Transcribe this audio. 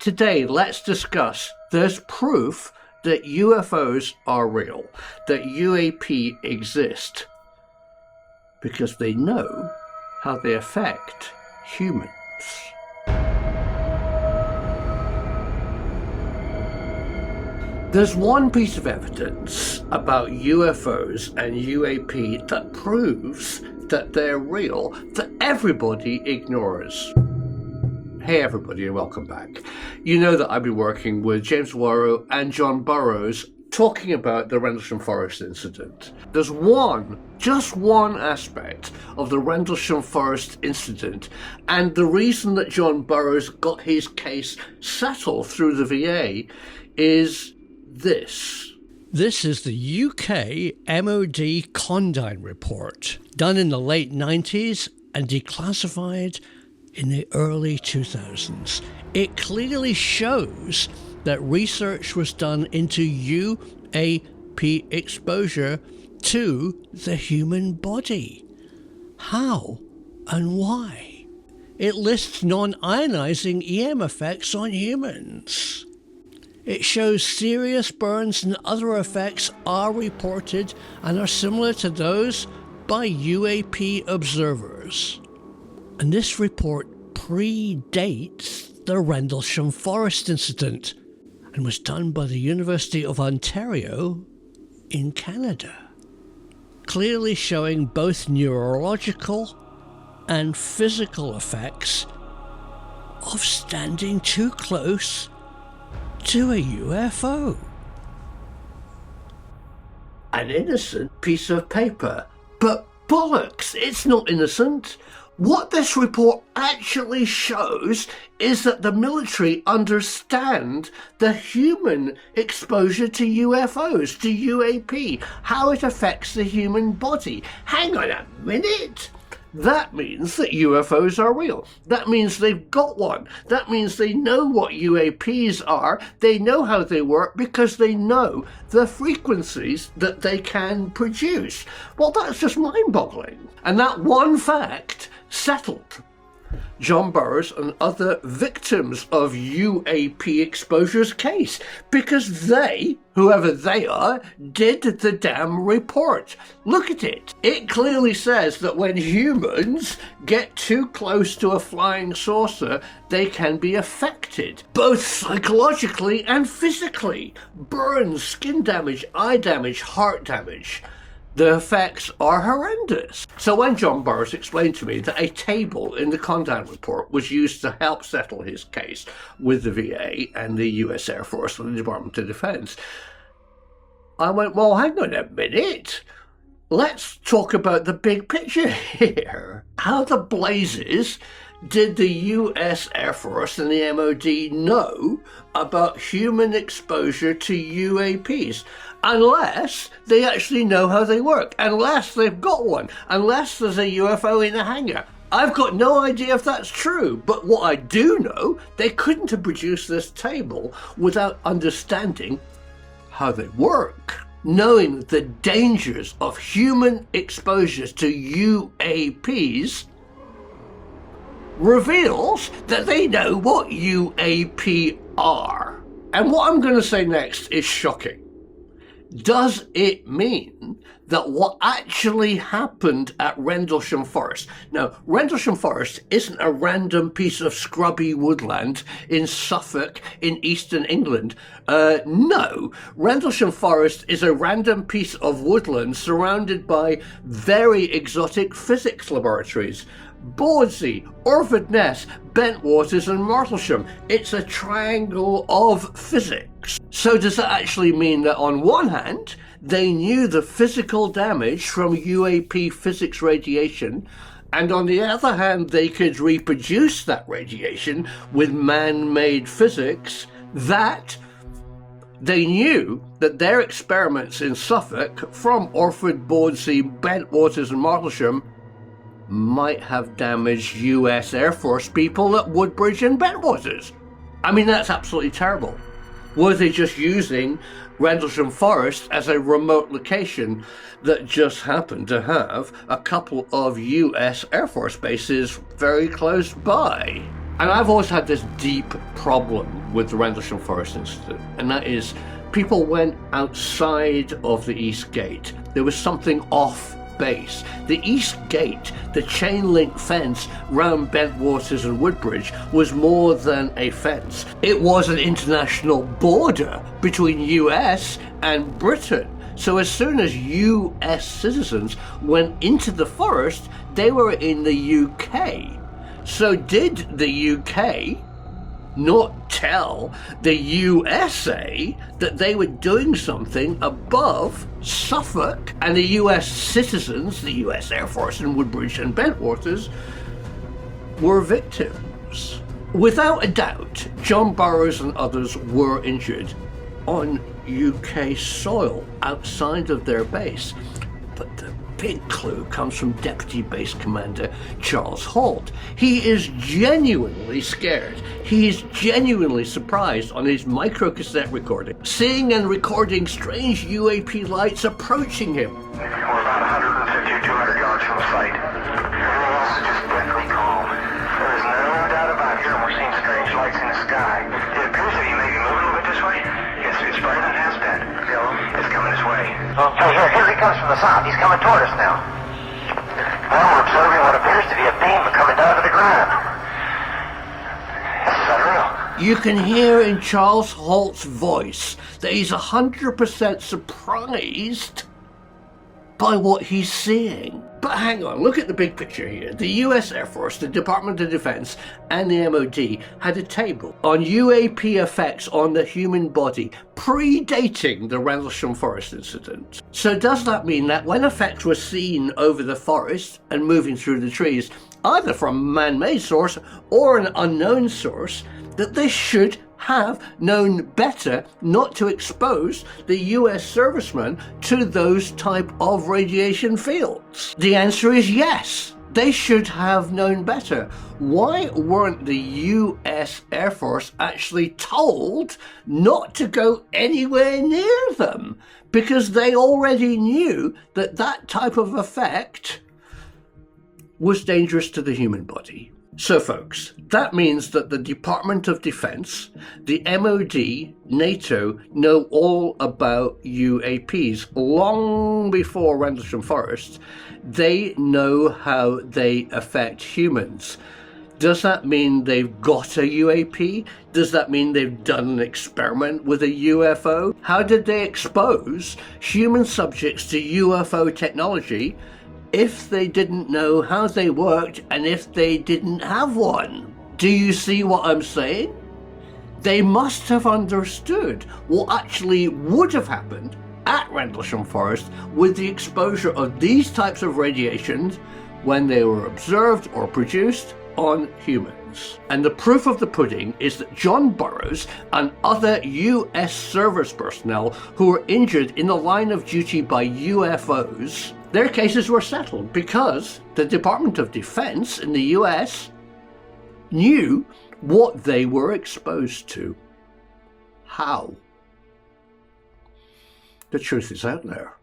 Today, let's discuss there's proof that UFOs are real, that UAP exist, because they know how they affect humans. There's one piece of evidence about UFOs and UAP that proves that they're real that everybody ignores. Hey everybody and welcome back. You know that I've been working with James Warrow and John Burroughs talking about the Rendlesham Forest incident. There's just one aspect of the Rendlesham Forest incident, and the reason that John Burroughs got his case settled through the VA is this. This is the UK M.O.D. Condign Report, done in the late 90s and declassified in the early 2000s. It clearly shows that research was done into UAP exposure to the human body. How and why? It lists non-ionizing EM effects on humans. It shows serious burns and other effects are reported and are similar to those by UAP observers. And this report predates the Rendlesham Forest incident and was done by the University of Ontario in Canada, clearly showing both neurological and physical effects of standing too close to a UFO. An innocent piece of paper, but bollocks, it's not innocent. What this report actually shows is that the military understand the human exposure to UFOs, to UAP, how it affects the human body. Hang on a minute. That means that UFOs are real. That means they've got one. That means they know what UAPs are. They know how they work because they know the frequencies that they can produce. Well, that's just mind-boggling. And that one fact settled John Burroughs and other victims of UAP exposure's case, because they, whoever they are, did the damn report. Look at it. It clearly says that when humans get too close to a flying saucer, they can be affected, both psychologically and physically. Burns, skin damage, eye damage, heart damage. The effects are horrendous. So when John Burroughs explained to me that a table in the Condign Report was used to help settle his case with the VA and the US Air Force and the Department of Defense, I went, well, hang on a minute. Let's talk about the big picture here. How the blazes did the US Air Force and the M.O.D. know about human exposure to UAPs? Unless they actually know how they work, unless they've got one, unless there's a UFO in a hangar. I've got no idea if that's true, but what I do know, they couldn't have produced this table without understanding how they work. Knowing the dangers of human exposures to UAPs reveals that they know what UAP are. And what I'm going to say next is shocking. Does it mean that what actually happened at Rendlesham Forest? Now, Rendlesham Forest isn't a random piece of scrubby woodland in Suffolk in eastern England. No, Rendlesham Forest is a random piece of woodland surrounded by very exotic physics laboratories. Bordsey, Orford Ness, Bentwaters and Martlesham. It's a triangle of physics. So does that actually mean that on one hand, they knew the physical damage from UAP physics radiation, and on the other hand, they could reproduce that radiation with man-made physics, that they knew that their experiments in Suffolk from Orford, Bordsey, Bentwaters and Martlesham might have damaged US Air Force people at Woodbridge and Bentwaters. I mean, that's absolutely terrible. Were they just using Rendlesham Forest as a remote location that just happened to have a couple of US Air Force bases very close by? And I've always had this deep problem with the Rendlesham Forest incident, and that is people went outside of the East Gate. There was something off base. The East Gate, the chain link fence round Bentwaters and Woodbridge, was more than a fence. It was an international border between US and Britain. So as soon as US citizens went into the forest, they were in the UK. So did the UK not tell the USA that they were doing something above Suffolk, and the US citizens, the US Air Force in Woodbridge and Bentwaters, were victims? Without a doubt, John Burroughs and others were injured on UK soil outside of their base. But the big clue comes from Deputy Base Commander Charles Halt. He is genuinely scared. He is genuinely surprised on his microcassette recording, seeing and recording strange UAP lights approaching him. We're about 150 or 200 yards from the site. Everything else is just deathly calm. There is no doubt about it. We're seeing strange lights in the sky. It appears that you may be moving a little bit this way. It's brighter than it has been. It's coming this way. Okay, here he comes from the south. He's coming toward us now. Now we're observing what appears to be a beam coming down to the ground. This is unreal. You can hear in Charles Halt's voice that he's 100% surprised by what he's seeing. But hang on, look at the big picture here. The US Air Force, the Department of Defense, and the MOD had a table on UAP effects on the human body predating the Rendlesham Forest incident. So does that mean that when effects were seen over the forest and moving through the trees, either from a man-made source or an unknown source, that they should have known better not to expose the US servicemen to those type of radiation fields? The answer is yes. They should have known better. Why weren't the US Air Force actually told not to go anywhere near them? Because they already knew that that type of effect was dangerous to the human body. So folks, that means that the Department of Defense, the MOD, NATO know all about UAPs long before Rendlesham Forest. They know how they affect humans. Does that mean they've got a UAP? Does that mean they've done an experiment with a UFO? How did they expose human subjects to UFO technology if they didn't know how they worked and if they didn't have one? Do you see what I'm saying? They must have understood what actually would have happened at Rendlesham Forest with the exposure of these types of radiations when they were observed or produced on humans. And the proof of the pudding is that John Burroughs and other US service personnel who were injured in the line of duty by UFOs, their cases were settled because the Department of Defense in the US knew what they were exposed to. How? The truth is out there.